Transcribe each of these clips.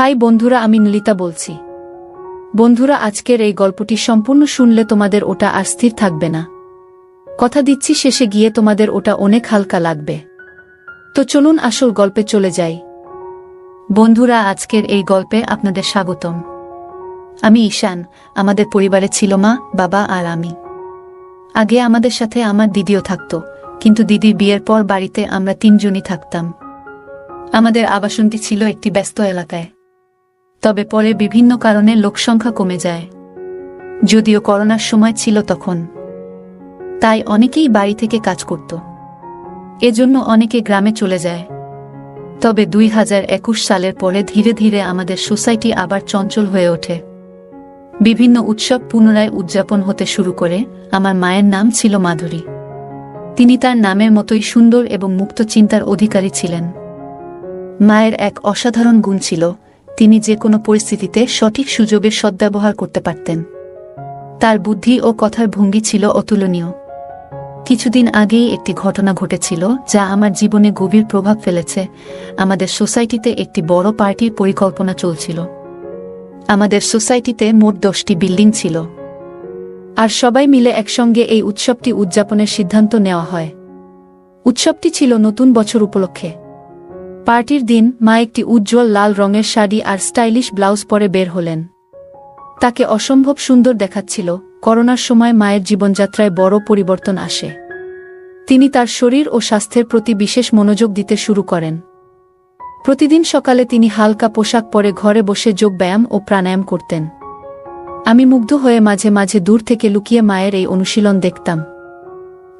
High বন্ধুরা, আমি নলিতা বলছি। বন্ধুরা, আজকের এই গল্পটি সম্পূর্ণ শুনলে তোমাদের ওটা আর স্থির থাকবে না। কথা দিচ্ছি, শেষে গিয়ে তোমাদের ওটা অনেক হালকা লাগবে। তো চলুন আসল গল্পে চলে যাই। বন্ধুরা, আজকের এই গল্পে আপনাদের স্বাগতম। আমি ঈশান। আমাদের পরিবারে ছিল মা, বাবা আর আমি। আগে আমাদের সাথে আমার দিদিও থাকতো, কিন্তু দিদির বিয়ের পর বাড়িতে আমরা তিনজনই থাকতাম। আমাদের আবাসনটি ছিল একটি ব্যস্ত এলাকায়। তবে পরে বিভিন্ন কারণে লোকসংখ্যা কমে যায়, যদিও করোনার সময় ছিল তখন। তাই অনেকেই বাড়ি থেকে কাজ করত, এজন্য অনেকে গ্রামে চলে যায়। তবে 2021 সালের পরে ধীরে ধীরে আমাদের সোসাইটি আবার চঞ্চল হয়ে ওঠে। বিভিন্ন উৎসব পুনরায় উদযাপন হতে শুরু করে। আমার মায়ের নাম ছিল মাধুরী। তিনি তার নামের মতোই সুন্দর এবং মুক্ত চিন্তার অধিকারী ছিলেন। মায়ের এক অসাধারণ গুণ ছিল, তিনি যে কোনো পরিস্থিতিতে সঠিক সুযোগের সদ্ব্যবহার করতে পারতেন। তার বুদ্ধি ও কথার ভঙ্গি ছিল অতুলনীয়। কিছুদিন আগেই একটি ঘটনা ঘটেছিল যা আমার জীবনে গভীর প্রভাব ফেলেছে। আমাদের সোসাইটিতে একটি বড় পার্টির পরিকল্পনা চলছিল। আমাদের সোসাইটিতে মোট 10টি বিল্ডিং ছিল, আর সবাই মিলে একসঙ্গে এই উৎসবটি উদযাপনের সিদ্ধান্ত নেওয়া হয়। উৎসবটি ছিল নতুন বছর উপলক্ষে। পার্টির দিন মা একটি উজ্জ্বল লাল রঙের শাড়ি আর স্টাইলিশ ব্লাউজ পরে বের হলেন। তাকে অসম্ভব সুন্দর দেখাচ্ছিল। করোনার সময় মায়ের জীবনযাত্রায় বড় পরিবর্তন আসে। তিনি তার শরীর ও স্বাস্থ্যের প্রতি বিশেষ মনোযোগ দিতে শুরু করেন। প্রতিদিন সকালে তিনি হালকা পোশাক পরে ঘরে বসে যোগব্যায়াম ও প্রাণায়াম করতেন। আমি মুগ্ধ হয়ে মাঝে মাঝে দূর থেকে লুকিয়ে মায়ের এই অনুশীলন দেখতাম।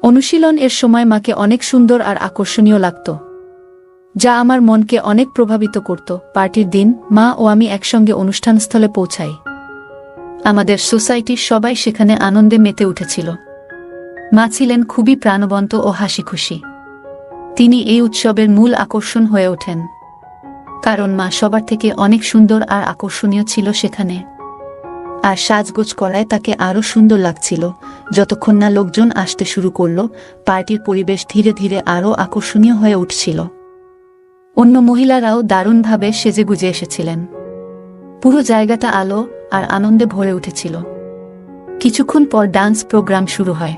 অনুশীলন এর সময় মাকে অনেক সুন্দর আর আকর্ষণীয় লাগত, যা আমার মনকে অনেক প্রভাবিত করত। পার্টির দিন মা ও আমি একসঙ্গে অনুষ্ঠানস্থলে পৌঁছাই। আমাদের সোসাইটির সবাই সেখানে আনন্দে মেতে উঠেছিল। মা ছিলেন খুবই প্রাণবন্ত ও হাসিখুশি। তিনি এই উৎসবের মূল আকর্ষণ হয়ে ওঠেন, কারণ মা সবার থেকে অনেক সুন্দর আর আকর্ষণীয় ছিল সেখানে। আর সাজগোজ করায় তাকে আরও সুন্দর লাগছিল। যতক্ষণ না লোকজন আসতে শুরু করল, পার্টির পরিবেশ ধীরে ধীরে আরও আকর্ষণীয় হয়ে উঠছিল। অন্য মহিলারাও দারুণভাবে সেজেগুজে এসেছিলেন। পুরো জায়গাটা আলো আর আনন্দে ভরে উঠেছিল। কিছুক্ষণ পর ডান্স প্রোগ্রাম শুরু হয়।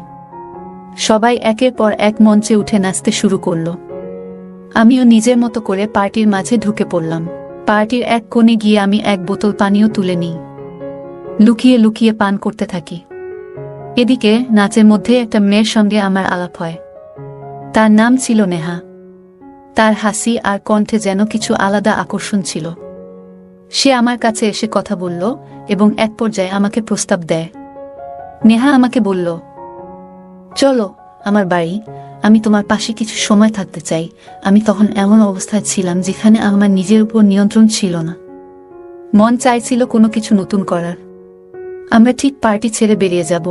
সবাই একের পর এক মঞ্চে উঠে নাচতে শুরু করল। আমিও নিজের মতো করে পার্টির মাঝে ঢুকে পড়লাম। পার্টির এক কোণে গিয়ে আমি এক বোতল পানিও তুলে নিই। লুকিয়ে লুকিয়ে পান করতে থাকি। এদিকে নাচের মধ্যে একটা মেয়ের সঙ্গে আমার আলাপ হয়। তার নাম ছিল নেহা। তার হাসি আর কণ্ঠে যেন কিছু আলাদা আকর্ষণ ছিল। সে আমার কাছে এসে কথা বলল এবং এক পর্যায়ে আমাকে প্রস্তাব দেয়। নেহা আমাকে বলল, চলো আমার বাড়ি, আমি তোমার পাশে কিছু সময় থাকতে চাই। আমি তখন এমন অবস্থায় ছিলাম যেখানে আমার নিজের উপর নিয়ন্ত্রণ ছিল না। মন চাইছিল কোনো কিছু নতুন করার। আমরা ঠিক পার্টি ছেড়ে বেরিয়ে যাব,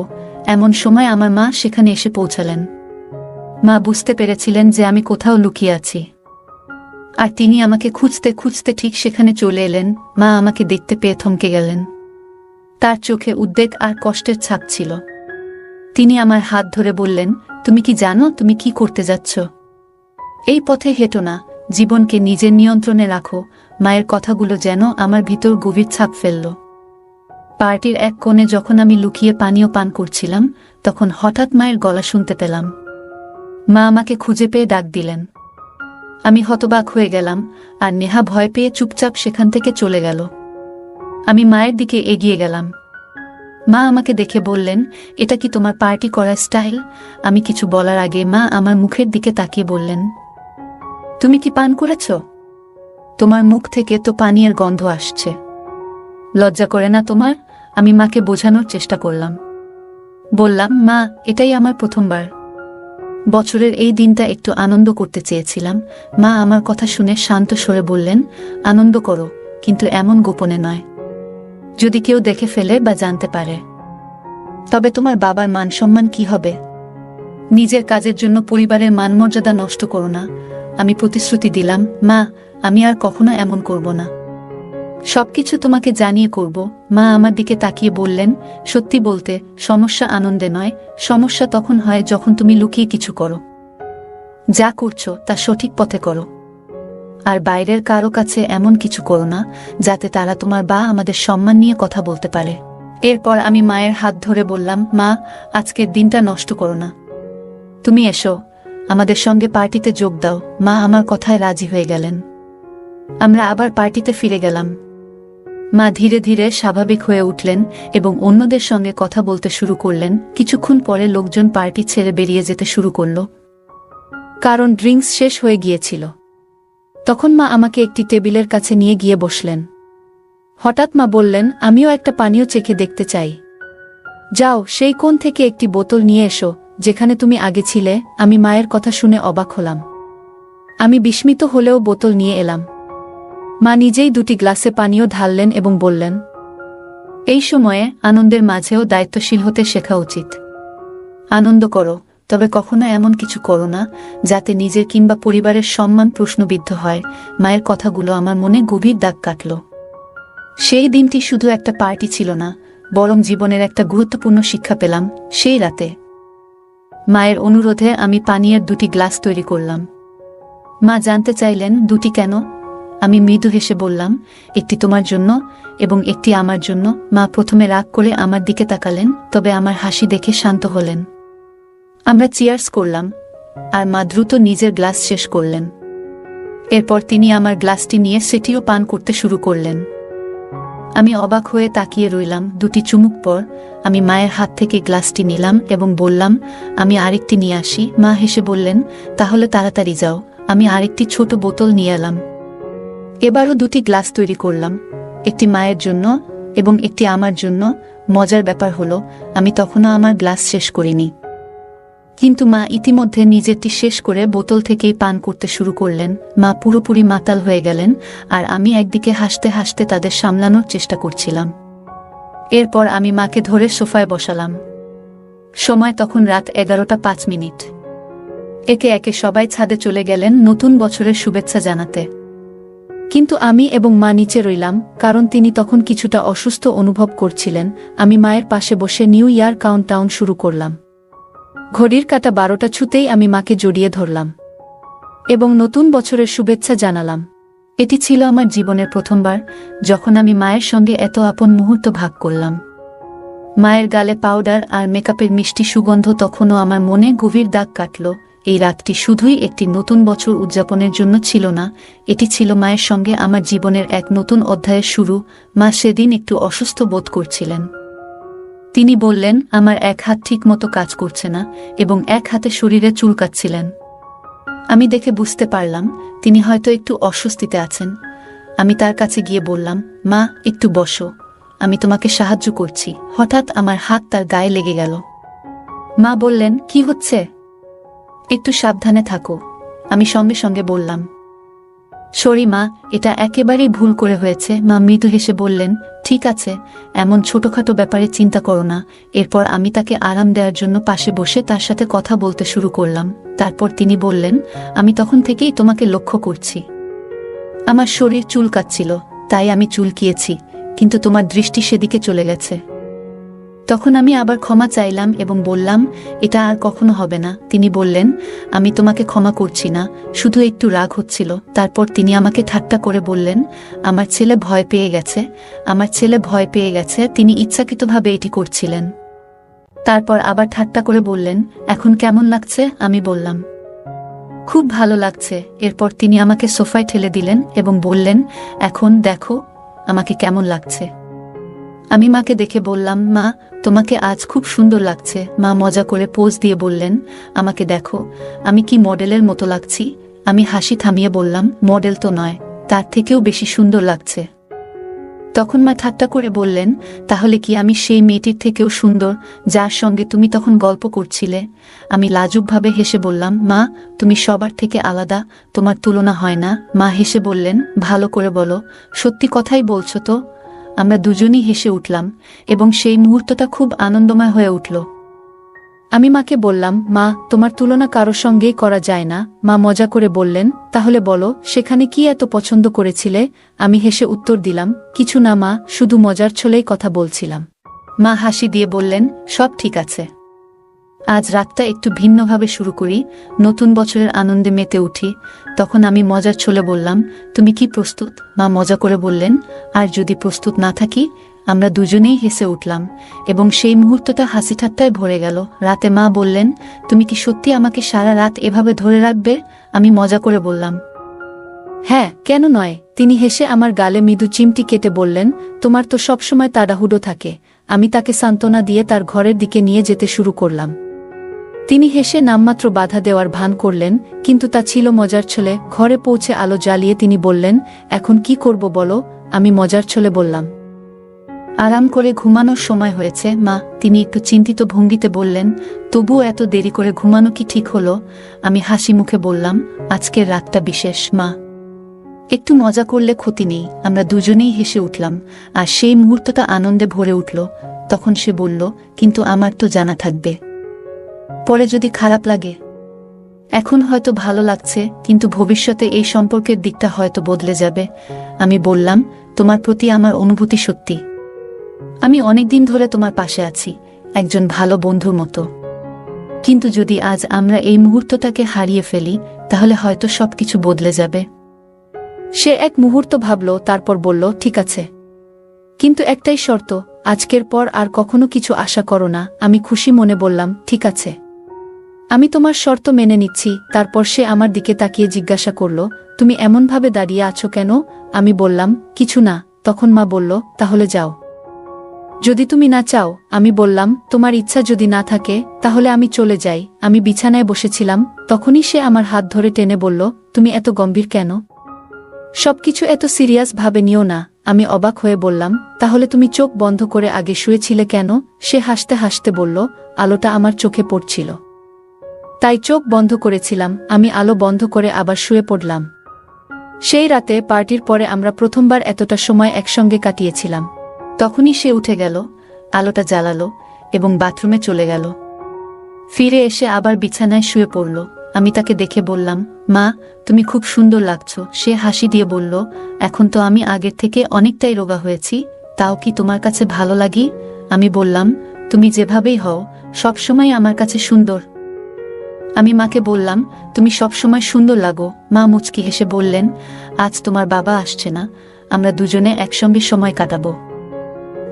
এমন সময় আমার মা সেখানে এসে পৌঁছালেন। মা বুঝতে পেরেছিলেন যে আমি কোথাও লুকিয়ে আছি, আর তিনি আমাকে খুঁজতে খুঁজতে ঠিক সেখানে চলে এলেন। মা আমাকে দেখতে পেয়ে থমকে গেলেন। তার চোখে উদ্বেগ আর কষ্টের ছাপ ছিল। তিনি আমার হাত ধরে বললেন, তুমি কি জানো তুমি কি করতে যাচ্ছ? এই পথে হেঁটো না, জীবনকে নিজের নিয়ন্ত্রণে রাখো। মায়ের কথাগুলো যেন আমার ভিতর গভীর ছাপ ফেলল। পার্টির এক কোণে যখন আমি লুকিয়ে পানীয় পান করছিলাম, তখন হঠাৎ মায়ের গলা শুনতে পেলাম। মা আমাকে খুঁজে পেয়ে ডাক দিলেন। আমি হতবাক হয়ে গেলাম, আর নেহা ভয় পেয়ে চুপচাপ সেখান থেকে চলে গেল। আমি মায়ের দিকে এগিয়ে গেলাম। মা আমাকে দেখে বললেন, এটা কি তোমার পার্টি করার স্টাইল? আমি কিছু বলার আগে মা আমার মুখের দিকে তাকিয়ে বললেন, তুমি কি পান করেছ? তোমার মুখ থেকে তো পানীয়ের গন্ধ আসছে। লজ্জা করে না তোমার? আমি মাকে বোঝানোর চেষ্টা করলাম। বললাম, মা, এটাই আমার প্রথমবার। বছরের এই দিনটা একটু আনন্দ করতে চেয়েছিলাম। মা আমার কথা শুনে শান্ত স্বরে বললেন, আনন্দ করো, কিন্তু এমন গোপনে নয়। যদি কেউ দেখে ফেলে বা জানতে পারে, তবে তোমার বাবার মান সম্মান কি হবে? নিজের কাজের জন্য পরিবারের মানমর্যাদা নষ্ট করো না। আমি প্রতিশ্রুতি দিলাম, মা, আমি আর কখনো এমন করব না। সবকিছু তোমাকে জানিয়ে করব। মা আমার দিকে তাকিয়ে বললেন, সত্যি বলতে, সমস্যা আনন্দে নয়, সমস্যা তখন হয় যখন তুমি লুকিয়ে কিছু করো। যা করছো তা সঠিক পথে করো। আর বাইরের কারো কাছে এমন কিছু করো না যাতে তারা তোমার বা আমাদের সম্মান নিয়ে কথা বলতে পারে। এরপর আমি মায়ের হাত ধরে বললাম, মা, আজকের দিনটা নষ্ট করো না, তুমি এসো, আমাদের সঙ্গে পার্টিতে যোগ দাও। মা আমার কথায় রাজি হয়ে গেলেন। আমরা আবার পার্টিতে ফিরে গেলাম। মা ধীরে ধীরে স্বাভাবিক হয়ে উঠলেন এবং অন্যদের সঙ্গে কথা বলতে শুরু করলেন। কিছুক্ষণ পরে লোকজন পার্টি ছেড়ে বেরিয়ে যেতে শুরু করল, কারণ ড্রিঙ্কস শেষ হয়ে গিয়েছিল। তখন মা আমাকে একটি টেবিলের কাছে নিয়ে গিয়ে বসলেন। হঠাৎ মা বললেন, আমিও একটা পানীয় চেখে দেখতে চাই। যাও, সেই কোণ থেকে একটি বোতল নিয়ে এসো যেখানে তুমি আগে ছিলে। আমি মায়ের কথা শুনে অবাক হলাম। আমি বিস্মিত হলেও বোতল নিয়ে এলাম। মা নিজেই দুটি গ্লাসে পানীয় ঢাললেন এবং বললেন, এই সময়ে আনন্দের মাঝেও দায়িত্বশীল হতে শেখা উচিত। আনন্দ করো, তবে কখনো এমন কিছু করো না যাতে নিজের কিংবা পরিবারের সম্মান প্রশ্নবিদ্ধ হয়। মায়ের কথাগুলো আমার মনে গভীর দাগ কাটল। সেই দিনটি শুধু একটা পার্টি ছিল না, বরং জীবনের একটা গুরুত্বপূর্ণ শিক্ষা পেলাম সেই রাতে। মায়ের অনুরোধে আমি পানীয়ের দুটি গ্লাস তৈরি করলাম। মা জানতে চাইলেন, দুটি কেন? আমি মৃদু হেসে বললাম, একটি তোমার জন্য এবং একটি আমার জন্য। মা প্রথমে রাগ করে আমার দিকে তাকালেন, তবে আমার হাসি দেখে শান্ত হলেন। আমরা চিয়ার্স করলাম, আর মা দ্রুত নিজের গ্লাস শেষ করলেন। এরপর তিনি আমার গ্লাসটি নিয়ে সেটিও পান করতে শুরু করলেন। আমি অবাক হয়ে তাকিয়ে রইলাম। দুটি চুমুক পর আমি মায়ের হাত থেকে গ্লাসটি নিলাম এবং বললাম, আমি আরেকটি নিয়ে আসি। মা হেসে বললেন, তাহলে তাড়াতাড়ি যাও। আমি আরেকটি ছোট বোতল নিয়ে এলাম। এবারও দুটি গ্লাস তৈরি করলাম, একটি মায়ের জন্য এবং একটি আমার জন্য। মজার ব্যাপার হলো, আমি তখনও আমার গ্লাস শেষ করিনি, কিন্তু মা ইতিমধ্যে নিজেরটি শেষ করে বোতল থেকেই পান করতে শুরু করলেন। মা পুরোপুরি মাতাল হয়ে গেলেন, আর আমি একদিকে হাসতে হাসতে তাদের সামলানোর চেষ্টা করছিলাম। এরপর আমি মাকে ধরে সোফায় বসালাম। সময় তখন রাত 11:05। একে একে সবাই ছাদে চলে গেলেন নতুন বছরের শুভেচ্ছা জানাতে, কিন্তু আমি এবং মা নিচে রইলাম, কারণ তিনি তখন কিছুটা অসুস্থ অনুভব করছিলেন। আমি মায়ের পাশে বসে নিউ ইয়ার কাউন্টডাউন শুরু করলাম। ঘড়ির কাঁটা 12টা ছুতেই আমি মাকে জড়িয়ে ধরলাম এবং নতুন বছরের শুভেচ্ছা জানালাম। এটি ছিল আমার জীবনের প্রথমবার যখন আমি মায়ের সঙ্গে এত আপন মুহূর্ত ভাগ করলাম। মায়ের গালে পাউডার আর মেকআপের মিষ্টি সুগন্ধ তখনও আমার মনে গভীর দাগ কাটল। এই রাতটি শুধুই একটি নতুন বছর উদযাপনের জন্য ছিল না, এটি ছিল মায়ের সঙ্গে আমার জীবনের এক নতুন অধ্যায়ের শুরু। মা সেদিন একটু অসুস্থ বোধ করছিলেন। তিনি বললেন, আমার এক হাত ঠিক মতো কাজ করছে না এবং এক হাতে শরীরে চুলকাচ্ছিলেন। আমি দেখে বুঝতে পারলাম তিনি হয়তো একটু অস্বস্তিতে আছেন। আমি তার কাছে গিয়ে বললাম, মা, একটু বসো, আমি তোমাকে সাহায্য করছি। হঠাৎ আমার হাত তার গায়ে লেগে গেল। মা বললেন, কি হচ্ছে? একটু সাবধানে থাকো। আমি সঙ্গে সঙ্গে বললাম, সরি মা, এটা একেবারেই ভুল করে হয়েছে। মা মৃদু হেসে বললেন, ঠিক আছে, এমন ছোটখাটো ব্যাপারে চিন্তা করো না। এরপর আমি তাকে আরাম দেওয়ার জন্য পাশে বসে তার সাথে কথা বলতে শুরু করলাম। তারপর তিনি বললেন, আমি তখন থেকেই তোমাকে লক্ষ্য করছি। আমার শরীর চুলকাচ্ছিল, তাই আমি চুলকিয়েছি, কিন্তু তোমার দৃষ্টি সেদিকে চলে গেছে। তখন আমি আবার ক্ষমা চাইলাম এবং বললাম, এটা আর কখনো হবে না। তিনি বললেন, আমি তোমাকে ক্ষমা করছি না, শুধু একটু রাগ হচ্ছিল। তারপর তিনি আমাকে ঠাট্টা করে বললেন, আমার ছেলে ভয় পেয়ে গেছে, আমার ছেলে ভয় পেয়ে গেছে। তিনি ইচ্ছাকৃতভাবে এটি করছিলেন। তারপর আবার ঠাট্টা করে বললেন, এখন কেমন লাগছে? আমি বললাম, খুব ভালো লাগছে। এরপর তিনি আমাকে সোফায় ঠেলে দিলেন এবং বললেন, এখন দেখো আমাকে কেমন লাগছে। আমি মাকে দেখে বললাম, মা, তোমাকে আজ খুব সুন্দর লাগছে। মা মজা করে পোজ দিয়ে বললেন, আমাকে দেখো, আমি কি মডেলের মতো লাগছি? আমি হাসি থামিয়ে বললাম, মডেল তো নয়, তার থেকেও বেশি সুন্দর লাগছে। তখন মা ঠাট্টা করে বললেন, তাহলে কি আমি সেই মেয়েটির থেকেও সুন্দর যার সঙ্গে তুমি তখন গল্প করছিলে? আমি লাজুকভাবে হেসে বললাম, মা, তুমি সবার থেকে আলাদা, তোমার তুলনা হয় না। মা হেসে বললেন, ভালো করে বলো, সত্যি কথাই বলছো তো? আমরা দুজনই হেসে উঠলাম এবং সেই মুহূর্তটা খুব আনন্দময় হয়ে উঠল। আমি মাকে বললাম, মা, তোমার তুলনা কারো সঙ্গেই করা যায় না। মা মজা করে বললেন, তাহলে বলো, সেখানে কি এত পছন্দ করেছিলে? আমি হেসে উত্তর দিলাম, কিছু না মা, শুধু মজার ছলেই কথা বলছিলাম। মা হাসি দিয়ে বললেন, সব ঠিক আছে। আজ রাতটা একটু ভিন্নভাবে শুরু করি, নতুন বছরের আনন্দে মেতে উঠি। তখন আমি মজার ছলে বললাম, তুমি কি প্রস্তুত? মা মজা করে বললেন, আর যদি প্রস্তুত না থাকি? আমরা দুজনেই হেসে উঠলাম এবং সেই মুহূর্তটা হাসি ঠাট্টায় ভরে গেল। রাতে মা বললেন, তুমি কি সত্যি আমাকে সারা রাত এভাবে ধরে রাখবে? আমি মজা করে বললাম, হ্যাঁ, কেন নয়। তিনি হেসে আমার গালে মৃদু চিমটি কেটে বললেন, তোমার তো সবসময় তাড়াহুড়ো থাকে। আমি তাকে সান্ত্বনা দিয়ে তার ঘরের দিকে নিয়ে যেতে শুরু করলাম। তিনি হেসে নামমাত্র বাধা দেওয়ার ভান করলেন, কিন্তু তা ছিল মজার ছলে। ঘরে পৌঁছে আলো জ্বালিয়ে তিনি বললেন, এখন কি করব বলো? আমি মজার ছলে বললাম, আরাম করে ঘুমানোর সময় হয়েছে মা। তিনি একটু চিন্তিত ভঙ্গিতে বললেন, তবুও এত দেরি করে ঘুমানো কি ঠিক হলো? আমি হাসি মুখে বললাম, আজকের রাতটা বিশেষ মা, একটু মজা করলে ক্ষতি নেই। আমরা দুজনেই হেসে উঠলাম আর সেই মুহূর্তটা আনন্দে ভরে উঠল। তখন সে বলল, কিন্তু আমার তো জানা থাকবে, পরে যদি খারাপ লাগে। এখন হয়তো ভালো লাগছে, কিন্তু ভবিষ্যতে এই সম্পর্কের দিকটা হয়তো বদলে যাবে। আমি বললাম, তোমার প্রতি আমার অনুভূতি সত্যি। আমি অনেকদিন ধরে তোমার পাশে আছি, একজন ভালো বন্ধুর মতো। কিন্তু যদি আজ আমরা এই মুহূর্তটাকে হারিয়ে ফেলি, তাহলে হয়তো সবকিছু বদলে যাবে। সে এক মুহূর্ত ভাবল, তারপর বলল, ঠিক আছে, কিন্তু একটাই শর্ত, আজকের পর আর কখনো কিছু আশা করো না। আমি খুশি মনে বললাম, ঠিক আছে, আমি তোমার শর্ত মেনে নিচ্ছি। তারপর সে আমার দিকে তাকিয়ে জিজ্ঞাসা করল, তুমি এমনভাবে দাঁড়িয়ে আছো কেন? আমি বললাম, কিছু না। তখন মা বলল, তাহলে যাও, যদি তুমি না চাও। আমি বললাম, তোমার ইচ্ছা যদি না থাকে, তাহলে আমি চলে যাই। আমি বিছানায় বসেছিলাম, তখনই সে আমার হাত ধরে টেনে বলল, তুমি এত গম্ভীর কেন? সবকিছু এত সিরিয়াস ভাবে নিও না। আমি অবাক হয়ে বললাম, তাহলে তুমি চোখ বন্ধ করে আগে শুয়েছিলে কেন? সে হাসতে হাসতে বলল, আলোটা আমার চোখে পড়ছিল, তাই চোখ বন্ধ করেছিলাম। আমি আলো বন্ধ করে আবার শুয়ে পড়লাম। সেই রাতে পার্টির পরে আমরা প্রথমবার এতটা সময় একসঙ্গে কাটিয়েছিলাম। তখনই সে উঠে গেল, আলোটা জ্বালালো এবং বাথরুমে চলে গেল। ফিরে এসে আবার বিছানায় শুয়ে পড়ল। আমি তাকে দেখে বললাম, মা, তুমি খুব সুন্দর লাগছো। সে হাসি দিয়ে বলল, এখন তো আমি আগের থেকে অনেকটাই রোগা হয়েছি, তাও কি তোমার কাছে ভালো লাগি? আমি বললাম, তুমি যেভাবেই হও, সবসময় আমার কাছে সুন্দর। আমি মাকে বললাম, তুমি সবসময় সুন্দর লাগো। মা মুচকি হেসে বললেন, আজ তোমার বাবা আসছে না, আমরা দুজনে একসঙ্গে সময় কাটাবো।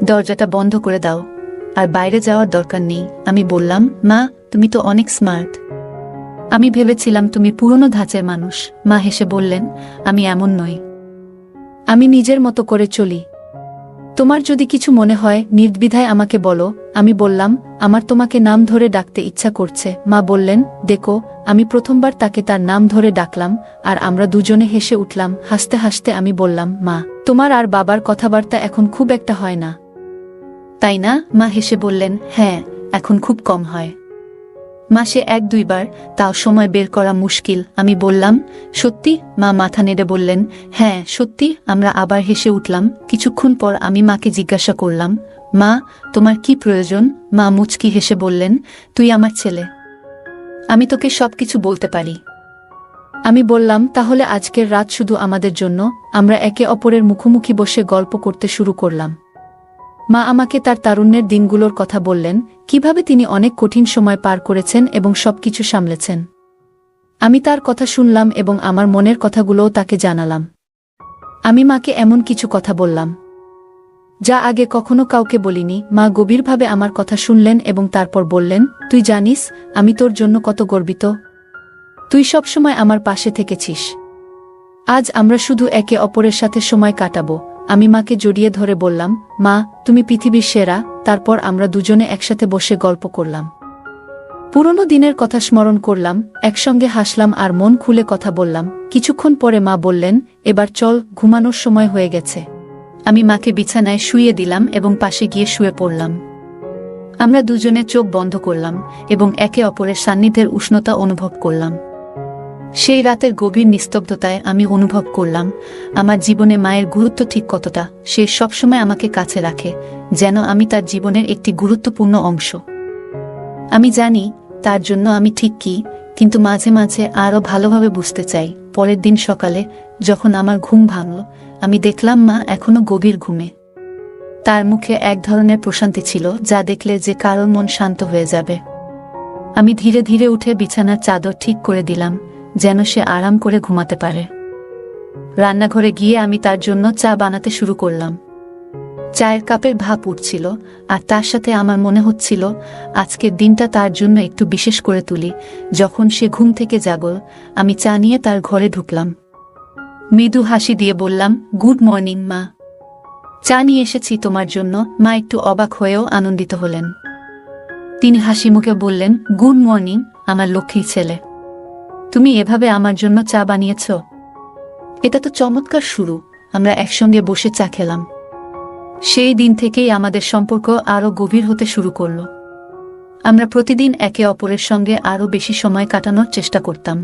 দরজাটা বন্ধ করে দাও, আর বাইরে যাওয়ার দরকার নেই। আমি বললাম, মা, তুমি তো অনেক স্মার্ট। আমি ভেবেছিলাম তুমি পুরনো ধাঁচের মানুষ। মা হেসে বললেন, আমি এমন নই, আমি নিজের মতো করে চলি। তোমার যদি কিছু মনে হয়, নির্দ্বিধায় আমাকে বলো। আমি বললাম, আমার তোমাকে নাম ধরে ডাকতে ইচ্ছা করছে। মা বললেন, দেখো। আমি প্রথমবার তাকে তার নাম ধরে ডাকলাম আর আমরা দুজনে হেসে উঠলাম। হাসতে হাসতে আমি বললাম, মা, তোমার আর বাবার কথাবার্তা এখন খুব একটা হয় না, তাই না? মা হেসে বললেন, হ্যাঁ, এখন খুব কম হয়। মাসে 1-2 বার, তাও সময় বের করা মুশকিল। আমি বললাম, সত্যি? মা মাথা নেড়ে বললেন, হ্যাঁ, সত্যি। আমরা আবার হেসে উঠলাম। কিছুক্ষণ পর আমি মাকে জিজ্ঞাসা করলাম, মা, তোমার কি প্রয়োজন? মা মুচকি হেসে বললেন, তুই আমার ছেলে, আমি তোকে সবকিছু বলতে পারি। আমি বললাম, তাহলে আজকের রাত শুধু আমাদের জন্য। আমরা একে অপরের মুখোমুখি বসে গল্প করতে শুরু করলাম। মা আমাকে তার তারুণ্যের দিনগুলোর কথা বললেন, কিভাবে তিনি অনেক কঠিন সময় পার করেছেন এবং সবকিছু সামলেছেন। আমি তার কথা শুনলাম এবং আমার মনের কথাগুলোও তাকে জানালাম। আমি মাকে এমন কিছু কথা বললাম যা আগে কখনো কাউকে বলিনি। মা গভীরভাবে আমার কথা শুনলেন এবং তারপর বললেন, তুই জানিস আমি তোর জন্য কত গর্বিত। তুই সবসময় আমার পাশে থেকেছিস। আজ আমরা শুধু একে অপরের সাথে সময় কাটাবো। আমি মাকে জড়িয়ে ধরে বললাম, মা, তুমি পৃথিবীর সেরা। তারপর আমরা দুজনে একসাথে বসে গল্প করলাম, পুরনো দিনের কথা স্মরণ করলাম, একসঙ্গে হাসলাম আর মন খুলে কথা বললাম। কিছুক্ষণ পরে মা বললেন, এবার চল, ঘুমানোর সময় হয়ে গেছে। আমি মাকে বিছানায় শুইয়ে দিলাম এবং পাশে গিয়ে শুয়ে পড়লাম। আমরা দুজনে চোখ বন্ধ করলাম এবং একে অপরের সান্নিধ্যের উষ্ণতা অনুভব করলাম। সেই রাতের গভীর নিস্তব্ধতায় আমি অনুভব করলাম আমার জীবনে মায়ের গুরুত্ব ঠিক কতটা। সে সবসময় আমাকে কাছে রাখে, যেন আমি তার জীবনের একটি গুরুত্বপূর্ণ অংশ। আমি জানি তার জন্য আমি ঠিক কি, কিন্তু মাঝে মাঝে আরও ভালোভাবে বুঝতে চাই। পরের দিন সকালে যখন আমার ঘুম ভাঙল, আমি দেখলাম মা এখনো গভীর ঘুমে। তার মুখে এক ধরনের প্রশান্তি ছিল, যা দেখলে যে কারোর মন শান্ত হয়ে যাবে। আমি ধীরে ধীরে উঠে বিছানার চাদর ঠিক করে দিলাম, যেন সে আরাম করে ঘুমাতে পারে। রান্নাঘরে গিয়ে আমি তার জন্য চা বানাতে শুরু করলাম। চায়ের কাপের ভাপ উঠছিল, আর তার সাথে আমার মনে হচ্ছিল আজকের দিনটা তার জন্য একটু বিশেষ করে তুলি। যখন সে ঘুম থেকে জাগল, আমি চা নিয়ে তার ঘরে ঢুকলাম। মৃদু হাসি দিয়ে বললাম, গুড মর্নিং মা, চা নিয়ে এসেছি তোমার জন্য। মা একটু অবাক হয়েও আনন্দিত হলেন। তিনি হাসি মুখে বললেন, গুড মর্নিং আমার লক্ষ্মী ছেলে, তুমি এভাবে আমার জন্য চা বানিয়েছ? এটা তো চমৎকার শুরু। আমরা একসঙ্গে বসে চা খেলাম। সেই দিন থেকেই আমাদের সম্পর্ক আরও গভীর হতে শুরু করল। আমরা প্রতিদিন একে অপরের সঙ্গে আরও বেশি সময় কাটানোর চেষ্টা করতাম।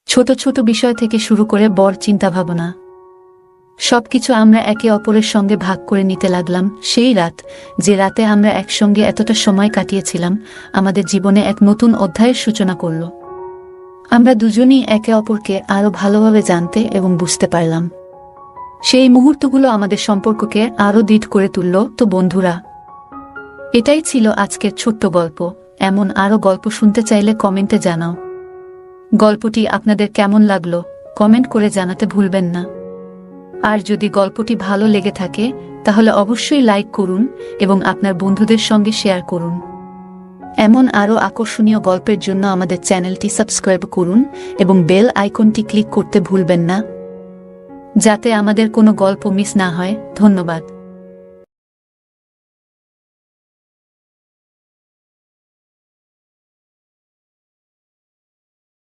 ছোট ছোট বিষয় থেকে শুরু করে বড় চিন্তাভাবনা, সবকিছু আমরা একে অপরের সঙ্গে ভাগ করে নিতে লাগলাম। সেই রাত, যে রাতে আমরা একসঙ্গে এতটা সময় কাটিয়েছিলাম, আমাদের জীবনে এক নতুন অধ্যায়ের সূচনা করল। আমরা দুজনেই একে অপরকে আরও ভালোভাবে জানতে এবং বুঝতে পারলাম। সেই মুহূর্তগুলো আমাদের সম্পর্ককে আরও দৃঢ় করে তুলল। তো বন্ধুরা, এটাই ছিল আজকের ছোট্ট গল্প। এমন আরও গল্প শুনতে চাইলে কমেন্টে জানাও। গল্পটি আপনাদের কেমন লাগলো কমেন্ট করে জানাতে ভুলবেন না। আর যদি গল্পটি ভালো লেগে থাকে তাহলে অবশ্যই লাইক করুন এবং আপনার বন্ধুদের সঙ্গে শেয়ার করুন। এমন আরও আকর্ষণীয় গল্পের জন্য আমাদের চ্যানেলটি সাবস্ক্রাইব করুন এবং বেল আইকনটি ক্লিক করতে ভুলবেন না, যাতে আমাদের কোনো গল্প মিস না হয়। ধন্যবাদ।